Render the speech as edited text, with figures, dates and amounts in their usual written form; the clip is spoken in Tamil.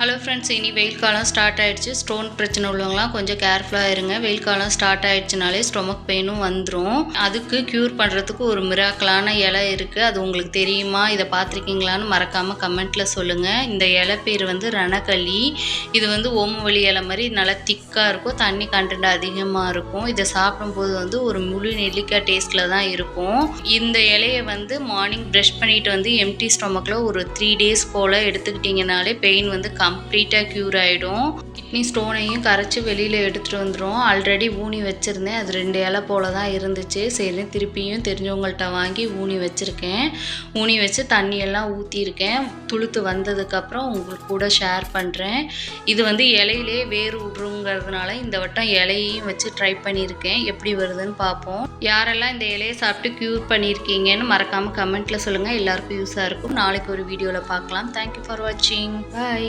ஹலோ ஃப்ரெண்ட்ஸ், இனி வெயில் காலம் ஸ்டார்ட் ஆகிடுச்சு. ஸ்டோன் பிரச்சனை உள்ளவங்களாம் கொஞ்சம் கேர்ஃபுல்லாக இருங்க. வெயில் காலம் ஸ்டார்ட் ஆகிடுச்சுனாலே ஸ்டொமக் பெயினும் வந்துடும். அதுக்கு க்யூர் பண்ணுறதுக்கு ஒரு மிராக்கலான இலை இருக்குது. அது உங்களுக்கு தெரியுமா, இதை பார்த்துருக்கீங்களான்னு மறக்காமல் கமெண்ட்டில் சொல்லுங்கள். இந்த இலை பேர் வந்து ரணகளி. இது வந்து ஓமவல்லி இலை மாதிரி நல்லா திக்காக இருக்கும், தண்ணி கண்டென்ட் அதிகமாக இருக்கும். இதை சாப்பிடும்போது வந்து ஒரு முழு நெல்லிக்காய் டேஸ்ட்டில் தான் இருக்கும். இந்த இலையை வந்து மார்னிங் ப்ரஷ் பண்ணிவிட்டு வந்து எம்டி ஸ்டொமக்கில் ஒரு 3 days போல் எடுத்துக்கிட்டிங்கனாலே பெயின் வந்து கம்ப்ளீட்டாக க்யூர் ஆகிடும். கிட்னி ஸ்டோனையும் கரைச்சி வெளியில் எடுத்துகிட்டு வந்துடும். ஆல்ரெடி ஊனி வச்சுருந்தேன், அது 2 இலை போல் தான் இருந்துச்சு. சரி, திருப்பியும் தெரிஞ்சவங்கள்ட்ட வாங்கி ஊனி வச்சுருக்கேன். ஊனி வச்சு தண்ணியெல்லாம் ஊற்றிருக்கேன். துளுத்து வந்ததுக்கப்புறம் உங்களுக்கு கூட ஷேர் பண்ணுறேன். இது வந்து இலையிலே வேர் விட்ருங்கிறதுனால இந்த வட்டம் இலையையும் வச்சு ட்ரை பண்ணியிருக்கேன். எப்படி வருதுன்னு பார்ப்போம். யாரெல்லாம் இந்த இலையை சாப்பிட்டு க்யூர் பண்ணியிருக்கீங்கன்னு மறக்காமல் கமெண்ட்டில் சொல்லுங்கள். எல்லாருக்கும் யூஸாக இருக்கும். நாளைக்கு ஒரு வீடியோவில் பார்க்கலாம். தேங்க்யூ ஃபார் வாட்சிங். பாய்.